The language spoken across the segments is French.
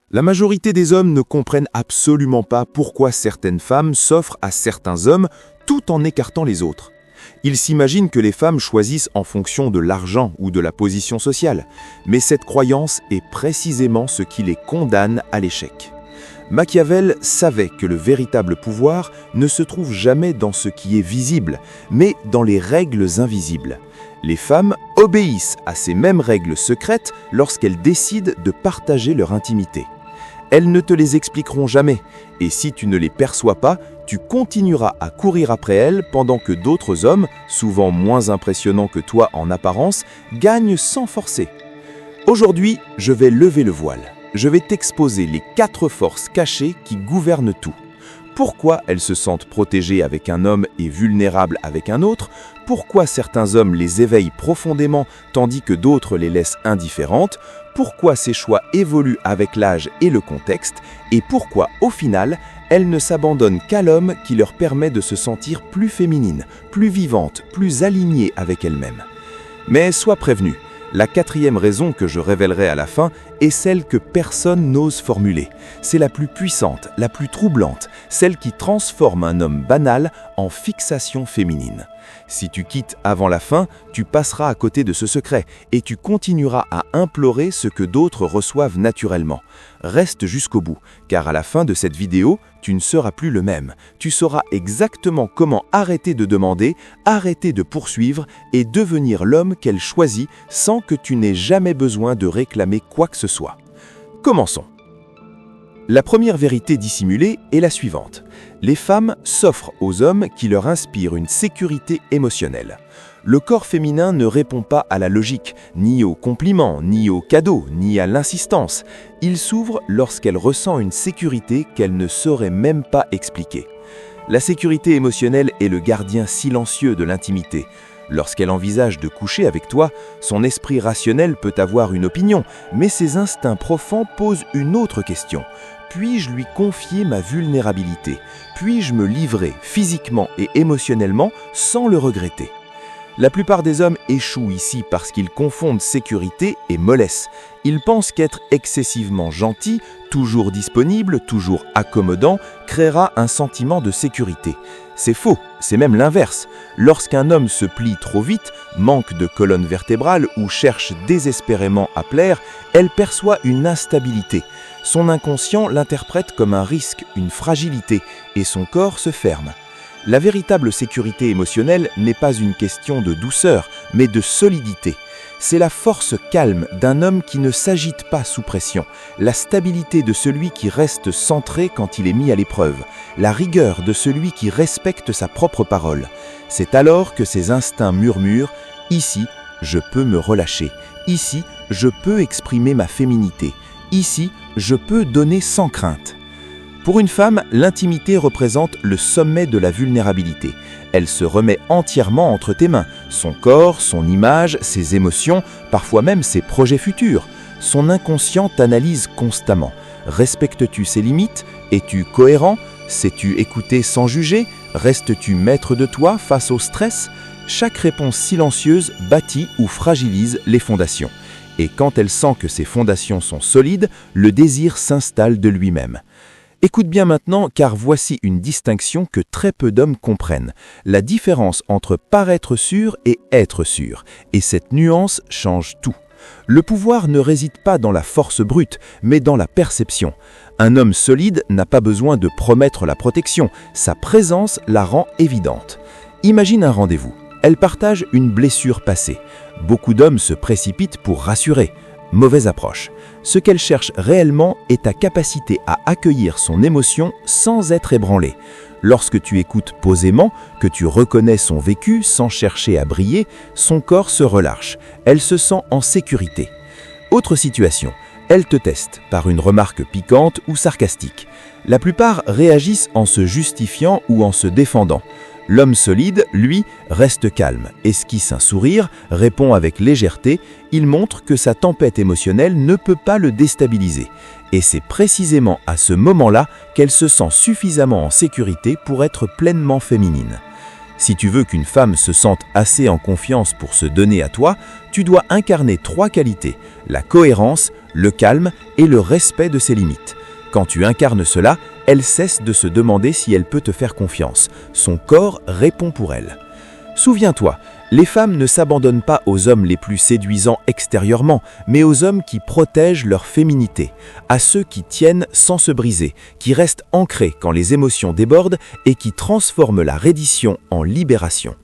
La majorité des hommes ne comprennent absolument pas pourquoi certaines femmes s'offrent à certains hommes tout en écartant les autres. Ils s'imaginent que les femmes choisissent en fonction de l'argent ou de la position sociale, mais cette croyance est précisément ce qui les condamne à l'échec. Machiavel savait que le véritable pouvoir ne se trouve jamais dans ce qui est visible, mais dans les règles invisibles. Les femmes obéissent à ces mêmes règles secrètes lorsqu'elles décident de partager leur intimité. Elles ne te les expliqueront jamais, et si tu ne les perçois pas, tu continueras à courir après elles pendant que d'autres hommes, souvent moins impressionnants que toi en apparence, gagnent sans forcer. Aujourd'hui, je vais lever le voile. Je vais t'exposer les 4 forces cachées qui gouvernent tout. Pourquoi elles se sentent protégées avec un homme et vulnérables avec un autre? Pourquoi certains hommes les éveillent profondément tandis que d'autres les laissent indifférentes? Pourquoi ces choix évoluent avec l'âge et le contexte? Et pourquoi, au final, elles ne s'abandonnent qu'à l'homme qui leur permet de se sentir plus féminines, plus vivantes, plus alignées avec elles-mêmes? Mais sois prévenu, la 4e raison que je révélerai à la fin est celle que personne n'ose formuler. C'est la plus puissante, la plus troublante, celle qui transforme un homme banal en fixation féminine. Si tu quittes avant la fin, tu passeras à côté de ce secret et tu continueras à implorer ce que d'autres reçoivent naturellement. Reste jusqu'au bout, car à la fin de cette vidéo, tu ne seras plus le même. Tu sauras exactement comment arrêter de demander, arrêter de poursuivre et devenir l'homme qu'elle choisit sans que tu n'aies jamais besoin de réclamer quoi que ce soit. Commençons. La première vérité dissimulée est la suivante. Les femmes s'offrent aux hommes qui leur inspirent une sécurité émotionnelle. Le corps féminin ne répond pas à la logique, ni aux compliments, ni aux cadeaux, ni à l'insistance. Il s'ouvre lorsqu'elle ressent une sécurité qu'elle ne saurait même pas expliquer. La sécurité émotionnelle est le gardien silencieux de l'intimité. Lorsqu'elle envisage de coucher avec toi, son esprit rationnel peut avoir une opinion, mais ses instincts profonds posent une autre question. Puis-je lui confier ma vulnérabilité? Puis-je me livrer physiquement et émotionnellement sans le regretter? La plupart des hommes échouent ici parce qu'ils confondent sécurité et mollesse. Ils pensent qu'être excessivement gentil, toujours disponible, toujours accommodant, créera un sentiment de sécurité. C'est faux, c'est même l'inverse. Lorsqu'un homme se plie trop vite, manque de colonne vertébrale ou cherche désespérément à plaire, elle perçoit une instabilité. Son inconscient l'interprète comme un risque, une fragilité, et son corps se ferme. La véritable sécurité émotionnelle n'est pas une question de douceur, mais de solidité. C'est la force calme d'un homme qui ne s'agite pas sous pression, la stabilité de celui qui reste centré quand il est mis à l'épreuve, la rigueur de celui qui respecte sa propre parole. C'est alors que ses instincts murmurent « Ici, je peux me relâcher. Ici, je peux exprimer ma féminité. Ici, je peux donner sans crainte. » Pour une femme, l'intimité représente le sommet de la vulnérabilité. Elle se remet entièrement entre tes mains, son corps, son image, ses émotions, parfois même ses projets futurs. Son inconscient t'analyse constamment. Respectes-tu ses limites? Es-tu cohérent? Sais-tu écouter sans juger? Restes-tu maître de toi face au stress? Chaque réponse silencieuse bâtit ou fragilise les fondations. Et quand elle sent que ces fondations sont solides, le désir s'installe de lui-même. Écoute bien maintenant, car voici une distinction que très peu d'hommes comprennent. La différence entre paraître sûr et être sûr. Et cette nuance change tout. Le pouvoir ne réside pas dans la force brute, mais dans la perception. Un homme solide n'a pas besoin de promettre la protection. Sa présence la rend évidente. Imagine un rendez-vous. Elle partage une blessure passée. Beaucoup d'hommes se précipitent pour rassurer. Mauvaise approche. Ce qu'elle cherche réellement est ta capacité à accueillir son émotion sans être ébranlé. Lorsque tu écoutes posément, que tu reconnais son vécu sans chercher à briller, son corps se relâche. Elle se sent en sécurité. Autre situation. Elle te teste par une remarque piquante ou sarcastique. La plupart réagissent en se justifiant ou en se défendant. L'homme solide, lui, reste calme, esquisse un sourire, répond avec légèreté, il montre que sa tempête émotionnelle ne peut pas le déstabiliser. Et c'est précisément à ce moment-là qu'elle se sent suffisamment en sécurité pour être pleinement féminine. Si tu veux qu'une femme se sente assez en confiance pour se donner à toi, tu dois incarner 3 qualités: la cohérence, le calme et le respect de ses limites. Quand tu incarnes cela, elle cesse de se demander si elle peut te faire confiance. Son corps répond pour elle. Souviens-toi, les femmes ne s'abandonnent pas aux hommes les plus séduisants extérieurement, mais aux hommes qui protègent leur féminité, à ceux qui tiennent sans se briser, qui restent ancrés quand les émotions débordent et qui transforment la reddition en libération.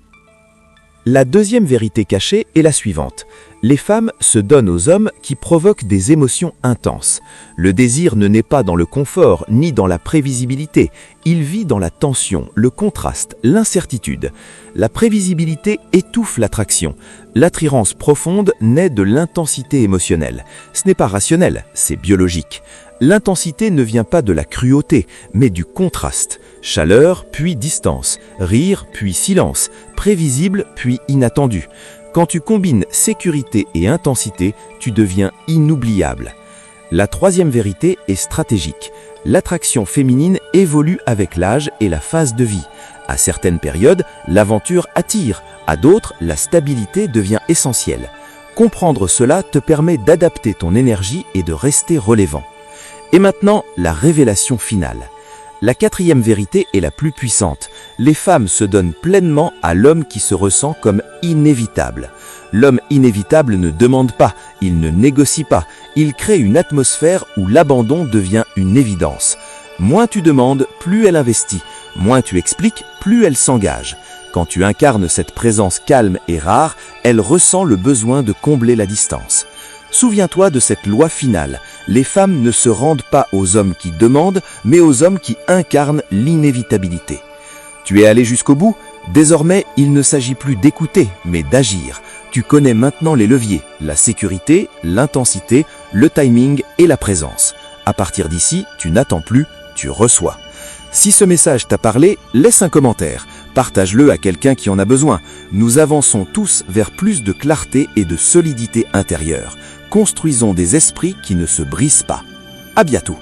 La deuxième vérité cachée est la suivante. Les femmes se donnent aux hommes qui provoquent des émotions intenses. Le désir ne naît pas dans le confort ni dans la prévisibilité. Il vit dans la tension, le contraste, l'incertitude. La prévisibilité étouffe l'attraction. L'attirance profonde naît de l'intensité émotionnelle. Ce n'est pas rationnel, c'est biologique. L'intensité ne vient pas de la cruauté, mais du contraste. Chaleur, puis distance, rire, puis silence, prévisible, puis inattendu. Quand tu combines sécurité et intensité, tu deviens inoubliable. La troisième vérité est stratégique. L'attraction féminine évolue avec l'âge et la phase de vie. À certaines périodes, l'aventure attire, à d'autres, la stabilité devient essentielle. Comprendre cela te permet d'adapter ton énergie et de rester relevant. Et maintenant, la révélation finale. La quatrième vérité est la plus puissante. Les femmes se donnent pleinement à l'homme qui se ressent comme inévitable. L'homme inévitable ne demande pas, il ne négocie pas, il crée une atmosphère où l'abandon devient une évidence. Moins tu demandes, plus elle investit. Moins tu expliques, plus elle s'engage. Quand tu incarnes cette présence calme et rare, elle ressent le besoin de combler la distance. Souviens-toi de cette loi finale. Les femmes ne se rendent pas aux hommes qui demandent, mais aux hommes qui incarnent l'inévitabilité. Tu es allé jusqu'au bout? Désormais, il ne s'agit plus d'écouter, mais d'agir. Tu connais maintenant les leviers, la sécurité, l'intensité, le timing et la présence. À partir d'ici, tu n'attends plus, tu reçois. Si ce message t'a parlé, laisse un commentaire. Partage-le à quelqu'un qui en a besoin. Nous avançons tous vers plus de clarté et de solidité intérieure. Construisons des esprits qui ne se brisent pas. À bientôt.